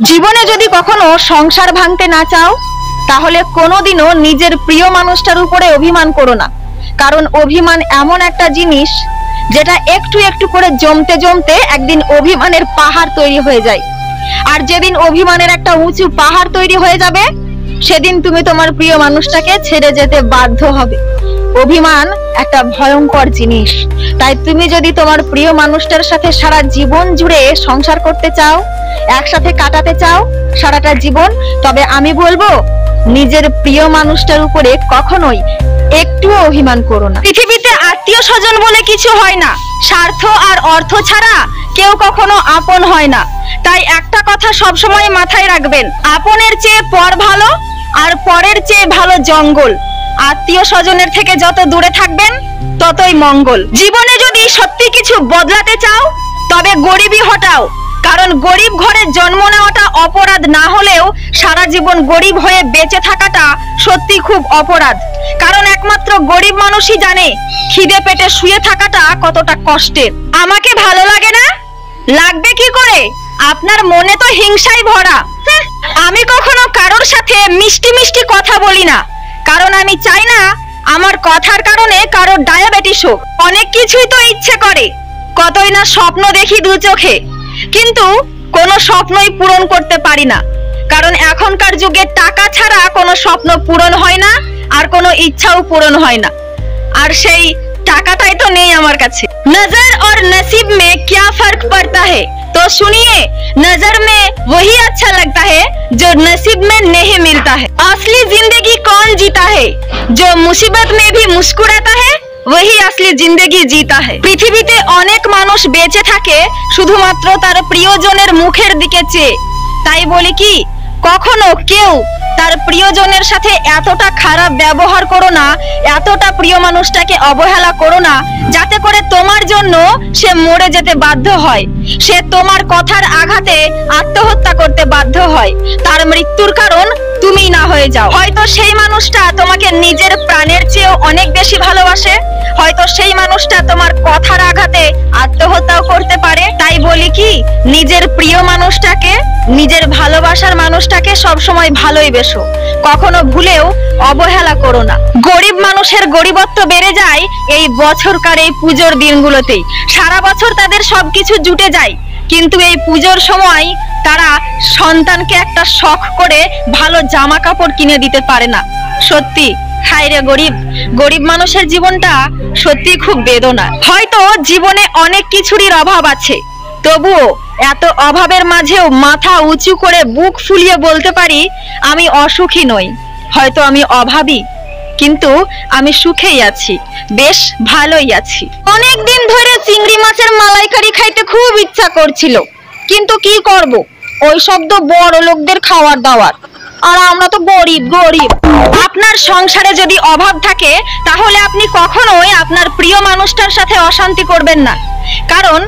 জীবনে যদি কখনো সংসার ভাঙতে না চাও তাহলে কোনোদিনও নিজের প্রিয় মানুষটার উপরে অভিমান করো না। কারণ অভিমান এমন একটা জিনিস যেটা একটু একটু করে জমতে জমতে একদিন অভিমানের পাহাড় তৈরি হয়ে যায়। আর যেদিন অভিমানের একটা উঁচু পাহাড় তৈরি হয়ে যাবে সেদিন তুমি তোমার প্রিয় মানুষটাকে ছেড়ে যেতে বাধ্য হবে। অভিমান একটা ভয়ঙ্কর জিনিস। তাই তুমি যদি তোমার প্রিয় মানুষটার সাথে সারা জীবন জুড়ে সংসার করতে চাও, একসাথে কাটাতে চাও সারাটা জীবন, তবে আমি বলবো নিজের প্রিয় মানুষটার উপরে কখনোই একটু অভিমান করো না। পৃথিবীতে আত্মীয় স্বজন বলে কিছু হয় না, স্বার্থ আর অর্থ ছাড়া কেউ কখনো আপন হয় না। তাই একটা কথা সবসময় মাথায় রাখবেন, আপনের চেয়ে পর ভালো আর পরের চেয়ে ভালো জঙ্গল। আত্মীয় স্বজনের থেকে যত দূরে থাকবেন ততই মঙ্গল। জীবনে যদি সত্যি কিছু বদলাতে চাও তবে গরিবই হটাও। কারণ গরিব ঘরে জন্ম নেওয়াটা অপরাধ না হলেও সারা জীবন গরিব হয়ে বেঁচে থাকাটা সত্যি খুব অপরাধ। কারণ একমাত্র গরিব মানুষই জানে খিদে পেটে শুয়ে থাকাটা কতটা কষ্টের। আমাকে ভালো লাগে না, লাগবে কি করে? আপনার মনে তো হিংসায় ভরা। আমি কখনো কারোর সাথে মিষ্টি মিষ্টি কথা বলি না, কারণ আমি চাই না আমার কথার কারণে কারোর ডায়াবেটিস হোক। অনেক কিছুই তো ইচ্ছে করে, কতই না স্বপ্ন দেখি দু চোখে, কিন্তু কোনো স্বপ্নই পূরণ করতে পারি না। কারণ এখনকার যুগে টাকা ছাড়া কোনো স্বপ্ন পূরণ হয় না, আর কোনো ইচ্ছাও পূরণ হয় না। আর সেই টাকাটাই তো নেই আমার কাছে। नजर और नसीब में क्या फर्क पड़ता है? तो सुनिए, नजर में वही अच्छा लगता है जो नसीब में नहीं मिलता है। असली जिंदगी कौन जीता है? जो मुसीबत में भी मुस्कुराता है वही असली जिंदगी जीता है। পৃথিবীতে অনেক মানুষ বেঁচে থাকে শুধুমাত্র তার প্রিয়জনের মুখের দিকে চেয়ে। তাই বলি কি, কখনো কেউ তার প্রিয়জনের সাথে এতটা খারাপ ব্যবহার করো না, এতটা প্রিয় মানুষটাকে অবহেলা করো না যাতে করে তোমার জন্য সে মরে যেতে বাধ্য হয়, সে তোমার কথার আঘাতে আত্মহত্যা করতে বাধ্য হয়, তার মৃত্যুর কারণ তুমি না হয়ে যাও। হয়তো সেই মানুষটা তোমাকে নিজের প্রাণের চেয়েও অনেক বেশি ভালোবাসে, হয়তো সেই মানুষটা তোমার কথার আঘাতে আত্মহত্যাও করতে পারে। তাই বলি কি, নিজের প্রিয় মানুষটাকে, নিজের ভালোবাসার মানুষটাকে সবসময় ভালোই বেসো, কখনো ভুলেও অবহেলা করো না। গরিব মানুষের গরিবত্ব বেড়ে যায় এই বছরকার এই পুজোর দিনগুলোতেই। সারা বছর তাদের সবকিছু জুটে যায়, কিন্তু এই পুজোর সময় তারা সন্তানকে একটা শখ করে ভালো জামা কাপড় কিনে দিতে পারে না। সত্যি হায় রে গরিব, গরিব মানুষের জীবনটা সত্যি খুব বেদনা। হয়তো জীবনে অনেক কিছুরই অভাব আছে, তবুও এত অভাবের মাঝেও মাথা উঁচু করে বুক ফুলিয়ে বলতে পারি আমি অসুখী নই। হয়তো আমি অভাবী, কিন্তু আমি সুখেই আছি, বেশ ভালোই আছি। অনেক দিন ধরে চিংড়ি মাছের মালাইকারি খাইতে খুব ইচ্ছা করছিল, কিন্তু কি করব, ওই সব তো বড় লোকদের খাওয়ার দাওয়ার, আর আমরা তো গরিব গরিব। আপনার সংসারে যদি অভাব থাকে তাহলে আপনি কখনোই আপনার প্রিয় মানুষটার সাথে অশান্তি করবেন না। কারণ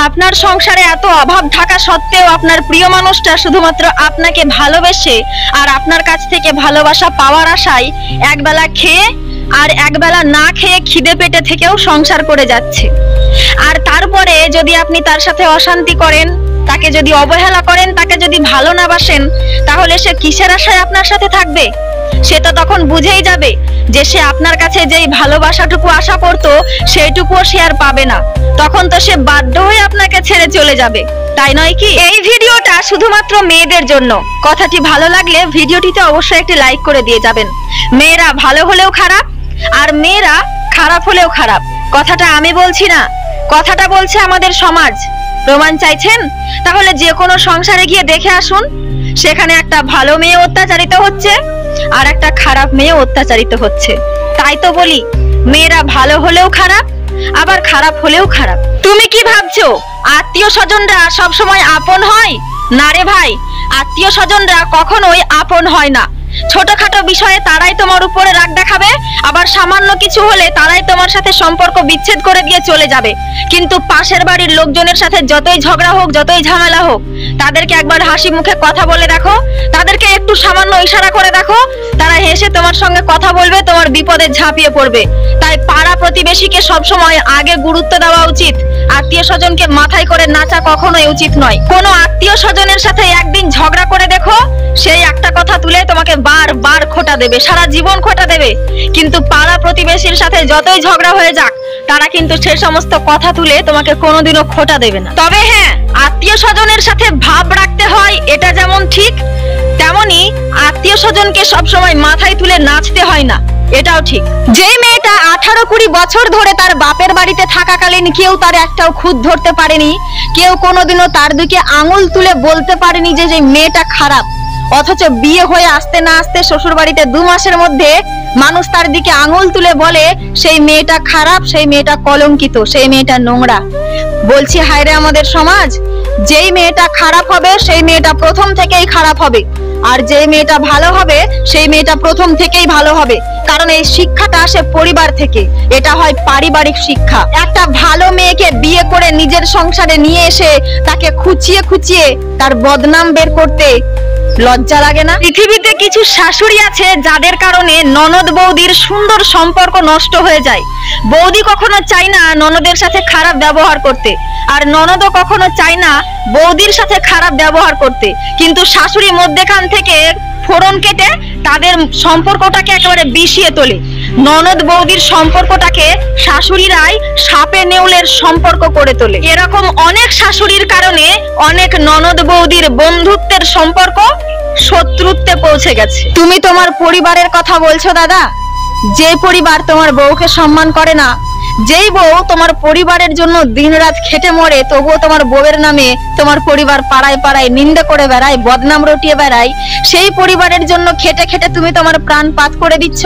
আপনার সংসারে এত অভাব থাকা সত্ত্বেও আপনার প্রিয় মানুষটা শুধুমাত্র আপনাকে ভালোবেসে আর আপনার কাছ থেকে ভালোবাসা পাওয়ার আশায় একবেলা খেয়ে আর একবেলা না খেয়ে খিদে পেটে থেকেও সংসার করে যাচ্ছে। আর তারপরে যদি আপনি তার সাথে অশান্তি করেন, তাকে যদি অবহেলা করেন, তাকে যদি ভালো না বাসেন, তাহলে সে কিসের আশায় আপনার সাথে থাকবে? সে তো তখন বুঝেই যাবে যে সে আপনার কাছে যেই ভালোবাসাটুকু আশা করতো সেইটুকুও সে আর পাবে না। তখন তো সে বাধ্য হয়ে আপনাকে ছেড়ে চলে যাবে, তাই নয় কি? এই ভিডিওটা শুধুমাত্র মেয়েদের জন্য। কথাটি ভালো লাগলে ভিডিওটিতে অবশ্যই একটি লাইক করে দিয়ে যাবেন। মেয়েরা ভালো হলেও খারাপ, আর মেয়েরা খারাপ হলেও খারাপ, কথাটা আমি বলছি না, কথাটা বলছে আমাদের সমাজ। প্রমাণ চাইছেন? তাহলে যে কোনো সংসারে গিয়ে দেখে আসুন, সেখানে একটা ভালো মেয়ে অত্যাচারিত হচ্ছে আর একটা খারাপ মেয়ে অত্যাচারিত হচ্ছে। তাই তো বলি, মেয়েরা ভালো হলেও খারাপ, আবার খারাপ হলেও খারাপ। তুমি কি ভাবছো আত্মীয় স্বজনরা সবসময় আপন হয়? না রে ভাই, আত্মীয় স্বজনরা কখনোই আপন হয় না। ছোটখাটো বিষয়ে তারাই তোমার উপরে রাগ দেখাবে, আবার সামান্য কিছু হলে তারাই তোমার সাথে সম্পর্ক বিচ্ছেদ করে দিয়ে চলে যাবে। কিন্তু পাশের বাড়ির লোকজনের সাথে যতই ঝগড়া হোক, যতই ঝামেলা হোক, তাদেরকে একবার হাসি মুখে কথা বলে দেখো, তাদেরকে একটু সামান্য ইশারা করে দেখো, তারা হেসে তোমার সঙ্গে কথা বলবে, তোমার বিপদে ঝাঁপিয়ে পড়বে। তাই পাড়া প্রতিবেশীকে সবসময় আগে গুরুত্ব দেওয়া উচিত। আত্মীয় স্বজনকে মাথায় করে নাচা কখনোই উচিত নয়। কোনো আত্মীয় স্বজনের সাথে একদিন ঝগড়া করে দেখো, সেই একটা কথা তুলে তোমাকে বারবার খোঁটা দেবে, সারা জীবন খোঁটা দেবে। কিন্তু পাড়া প্রতিবেশীর সাথে যতই ঝগড়া হয়ে যাক, তারা কিন্তু সে সমস্ত কথা তুলে তোমাকে কোনোদিনও খোঁটা দেবে না। তবে হ্যাঁ, আত্মীয় স্বজনের সাথে ভাব রাখতে হয়, এটা যেমন ঠিক, তেমনি আত্মীয় স্বজনকে সবসময় মাথায় তুলে নাচতে হয় না, এটাও ঠিক। যে মেয়েটা 18-20 বছর ধরে তার বাপের বাড়িতে থাকাকালীন কেউ তার একটাও খুঁত ধরতে পারেনি, কেউ কোনোদিনও তার দিকে আঙুল তুলে বলতে পারেনি যে মেয়েটা খারাপ, অথচ বিয়ে হয়ে আসতে না আসতে শ্বশুর বাড়িতে 2 মাসের মধ্যে মানুষ তার দিকে আঙুল তুলে বলে সেই মেয়েটা খারাপ, সেই মেয়েটা কলঙ্কিত, সেই মেয়েটা নোংরা। বলছি হায়রে আমাদের সমাজ, যেই মেয়েটা খারাপ হবে সেই মেয়েটা প্রথম থেকেই খারাপ হবে, আর যে মেয়েটা ভালো হবে সেই মেয়েটা প্রথম থেকেই ভালো হবে। কারণ এই শিক্ষাটা আসে পরিবার থেকে, এটা হয় পারিবারিক শিক্ষা। একটা ভালো মেয়েকে বিয়ে করে নিজের সংসারে নিয়ে এসে তাকে খুঁচিয়ে খুঁচিয়ে তার বদনাম বের করতে লজ্জা লাগে না? পৃথিবীতে কিছু শাশুড়ি আছে যাদের কারণে ননদ বৌদির সুন্দর সম্পর্ক নষ্ট হয়ে যায়। বৌদি কখনো চায় না ননদের সাথে খারাপ ব্যবহার করতে, আর ননদও কখনো চায় না বৌদির সাথে খারাপ ব্যবহার করতে, কিন্তু শাশুড়ি মধ্যেখান থেকে ফোড়ন কেটে তাদের সম্পর্কটাকে একেবারে বিষিয়ে তোলে। ননদ বৌদির সম্পর্কটাকে শাশুড়িরাই সাপে নেউলের সম্পর্ক করে তোলে। এরকম অনেক শাশুড়ির কারণে অনেক ননদ বৌদির বন্ধুত্বের সম্পর্ক শত্রুত্বে পৌঁছে গেছে। তুমি তোমার পরিবারের কথা বলছো দাদা, যে পরিবার তোমার বউকে সম্মান করে না, যেই বউ তোমার পরিবারের জন্য দিনরাত খেটে মরে, তবুও তোমার বউয়ের নামে তোমার পরিবার পাড়ায় পাড়ায় নিন্দা করে বেড়ায়, বদনাম রটিয়ে বেড়ায়, সেই পরিবারের জন্য খেটে খেটে তুমি তোমার প্রাণ পাত করে দিচ্ছ।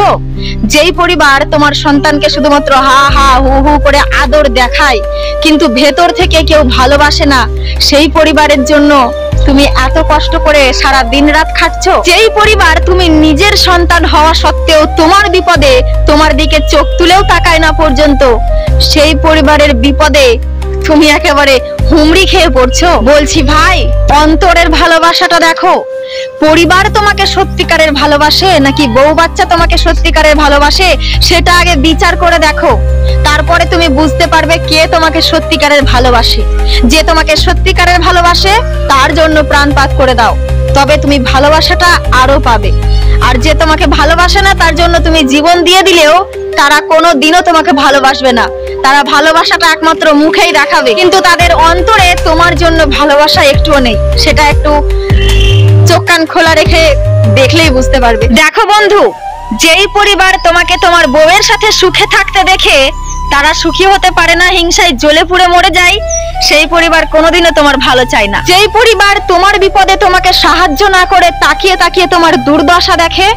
যেই পরিবার তোমার সন্তানকে শুধুমাত্র হা হা হু হু করে আদর দেখায়, কিন্তু ভেতর থেকে কেউ ভালোবাসে না, সেই পরিবারের জন্য তুমি এত কষ্ট করে সারা দিন রাত খাটছো। যেই পরিবার তুমি নিজের সন্তান হওয়া সত্ত্বেও তোমার বিপদে তোমার দিকে চোখ তুলেও তাকায় না পর্যন্ত, সেই পরিবারের বিপদে তুমি একেবারে হুমড়ি খেয়ে পড়ছো। বলছি ভাই, অন্তরের ভালোবাসাটা দেখো। পরিবার তোমাকে সত্যিকারের ভালোবাসে নাকি বউ বাচ্চা তোমাকে সত্যিকারের ভালোবাসে, সেটা আগে বিচার করে দেখো। তারপরে তুমি বুঝতে পারবে কে তোমাকে সত্যিকারের ভালোবাসে। যে তোমাকে সত্যিকারের ভালোবাসে তার জন্য প্রাণপাত করে দাও, তবে তুমি ভালোবাসাটা আরো পাবে। আর যে তোমাকে ভালোবাসে না তার জন্য তুমি জীবন দিয়ে দিলেও তারা কোনোদিনও তোমাকে ভালোবাসবে না। তারা ভালোবাসাটা একমাত্র মুখেই দেখাবে, কিন্তু তাদের অন্তরে তোমার জন্য ভালোবাসা একটুও নেই। সেটা একটু চোখ কান খোলা রেখে দেখলেই বুঝতে পারবে। দেখো বন্ধু, যেই পরিবার তোমাকে তোমার বউয়ের সাথে সুখে থাকতে দেখে তারা সুখী হতে পারে না, হিংসায় জ্বলে পুড়ে মরে যায়, সেই পরিবার কোনোদিনও তোমার ভালো চায় না। যেই পরিবার তোমার বিপদে তোমাকে সাহায্য না করে তাকিয়ে তাকিয়ে তোমার দুর্দশা দেখে,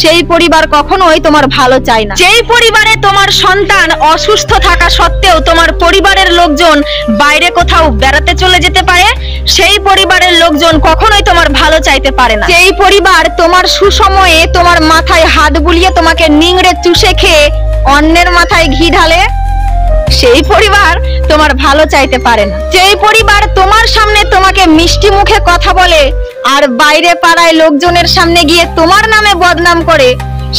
সেই পরিবার কখনোই তোমার ভালো চায় না। যেই পরিবারে তোমার সন্তান অসুস্থ থাকা সত্ত্বেও তোমার পরিবারের লোকজন বাইরে কোথাও বেড়াতে চলে যেতে পারে, সেই পরিবারের লোকজন কখনোই তোমার ভালো চাইতে পারে না। যেই পরিবার তোমার সুসময়ে তোমার মাথায় হাত বুলিয়ে তোমাকে নিংড়ে চুষে খেয়ে অন্যের মাথায় ঘি ঢালে, সেই পরিবার তোমার ভালো চাইতে পারে না। যেই পরিবার তোমার সামনে তোমাকে মিষ্টি মুখে কথা বলে আর বাইরে পাড়ায় লোকজনের সামনে গিয়ে তোমার নামে বদনাম করে,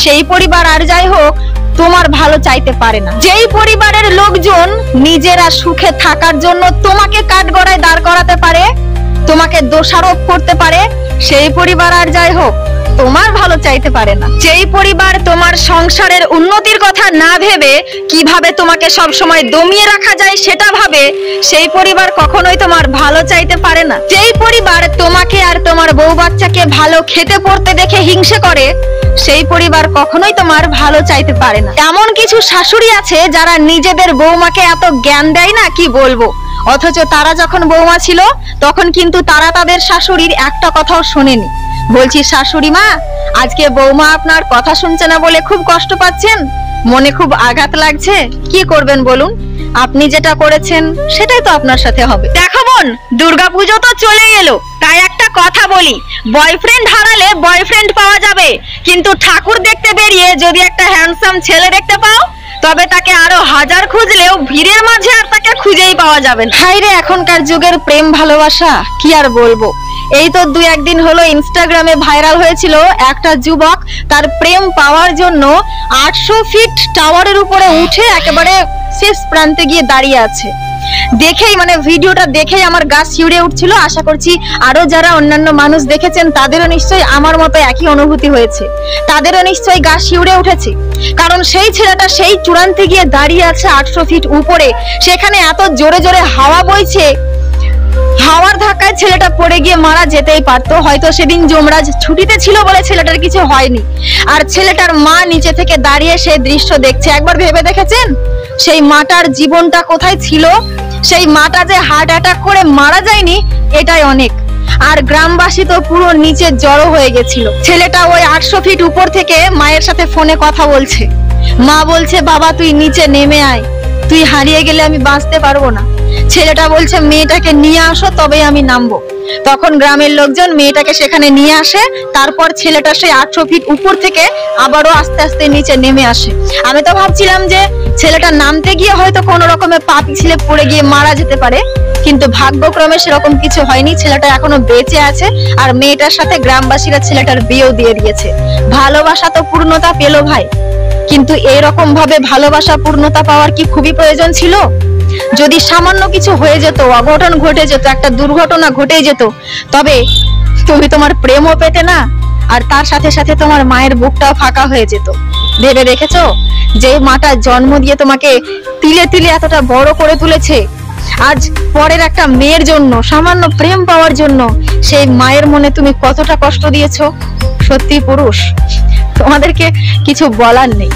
সেই পরিবার আর যাই হোক তোমার ভালো চাইতে পারে না। যেই পরিবারের লোকজন নিজেরা সুখে থাকার জন্য তোমাকে কাঠগড়ায় দাঁড় করাতে পারে, তোমাকে দোষারোপ করতে পারে, সেই পরিবার আর যাই হোক তোমার ভালো চাইতে পারে না। যেই পরিবার তোমার সংসারের উন্নতির কথা না ভেবে কিভাবে তোমাকে সব সময় দমিয়ে রাখা যায় সেটা ভাবে, সেই পরিবার কখনোই তোমার ভালো চাইতে পারে না। যেই পরিবার তোমাকে আর তোমার বউ বাচ্চাকে ভালো খেতে পড়তে দেখে হিংসে করে, সেই পরিবার কখনোই তোমার ভালো চাইতে পারে না। এমন কিছু শাশুড়ি আছে যারা নিজেদের বৌমাকে এত জ্ঞান দেয় না কি বলবো, অথচ তারা যখন বৌমা ছিল তখন কিন্তু তারা তাদের শাশুড়ির একটা কথাও শোনেনি। বলছি শাশুড়ি মা, আজকে বৌমা আপনার কথা শুনছে না বলে খুব কষ্ট পাচ্ছেন, মনে খুব আঘাত লাগছে, কি করবেন বলুন? আপনি যেটা করেছেন সেটাই তো আপনার সাথে হবে। দেখো বোন, দুর্গাপুজো তো চলে এলো, তাই একটা কথা বলি, বয়ফ্রেন্ড হারালে বয়ফ্রেন্ড পাওয়া যাবে, কিন্তু ঠাকুর দেখতে বেরিয়ে যদি একটা হ্যান্ডসাম ছেলে দেখতে পাও, তবে তাকে আরো হাজার খুঁজলেও ভিড়ের মাঝে আর তাকে খুঁজেই পাওয়া যাবে না। হাই রে, এখনকার যুগের প্রেম ভালোবাসা কি আর বলবো। এই তো 2-1 দিন হলো ইনস্টাগ্রামে ভাইরাল হয়েছিল একটা যুবক তার প্রেম পাওয়ার জন্য 800 ফিট টাওয়ারের উপরে উঠে একেবারে শেষ প্রান্তে গিয়ে দাঁড়িয়ে আছে। দেখেই মানে ভিডিওটা দেখেই আমার গা শিউরে উঠছিল। আশা করছি আরো যারা অন্যান্য মানুষ দেখেছেন তাদেরও নিশ্চয়ই আমার মতো একই অনুভূতি হয়েছে, তাদেরও নিশ্চয়ই গা শিউরে উঠেছে। কারণ সেই ছেলেটা সেই চূড়ান্তে গিয়ে দাঁড়িয়ে আছে 800 ফিট উপরে, সেখানে এত জোরে জোরে হাওয়া বইছে, হাওয়ার ধাক্কায় ছেলেটা পড়ে গিয়ে মারা যেতেই পারতো। হয়তো সেদিন যমরাজ ছুটিতে ছিল বলে ছেলেটার কিছু হয়নি। আর ছেলেটার মা নিচে থেকে দাঁড়িয়ে সেই দৃশ্য দেখছে। একবার ভেবে দেখেছেন সেই মাটার জীবনটা কোথায় ছিল? সেই মাটা যে হার্ট অ্যাটাক করে মারা যায়নি, এটাই অনেক। আর গ্রামবাসী তো পুরো নিচে জড়ো হয়ে গেছিল। ছেলেটা ওই 800 ফিট উপর থেকে মায়ের সাথে ফোনে কথা বলছে। মা বলছে, বাবা তুই নিচে নেমে আয়, তুই হারিয়ে গেলে আমি বাঁচতে পারবো না। ছেলেটা বলছে, মেয়েটাকে নিয়ে আসো তবেই আমি নামবো। তখন গ্রামের লোকজন মেয়েটাকে সেখানে নিয়ে আসে। তারপর ছেলেটা সেই 800 ফিট উপর থেকে আবারও আস্তে আস্তে নিচে নেমে আসে। আমি তো ভাবছিলাম যে ছেলেটা নামতে গিয়ে হয়তো কোনো রকমে পা পিছলে পড়ে গিয়ে মারা যেতে পারে, কিন্তু ভাগ্যক্রমে সেরকম কিছু হয়নি। ছেলেটা এখনো বেঁচে আছে আর মেয়েটার সাথে গ্রামবাসীরা ছেলেটার বিয়েও দিয়ে দিয়েছে। ভালোবাসা তো পূর্ণতা পেল ভাই, কিন্তু এইরকম ভাবে ভালোবাসা পূর্ণতা পাওয়ার কি খুবই প্রয়োজন ছিল? যদি সামান্য কিছু হয়ে যেত, অঘটন ঘটে যেত, একটা দুর্ঘটনা ঘটে যেত, তবে তুমি তোমার প্রেমও পেতে না, আর তার সাথে সাথে তোমার মায়ের বুকটাও ফাঁকা হয়ে যেত। ভেবে দেখেছো, যে মাটা জন্ম দিয়ে তোমাকে তিলে তিলে এতটা বড় করে তুলেছে, আজ পরের একটা মেয়ের জন্য, সামান্য প্রেম পাওয়ার জন্য সেই মায়ের মনে তুমি কতটা কষ্ট দিয়েছো। সত্যি পুরুষ, তোমাদেরকে কিছু বলার নেই।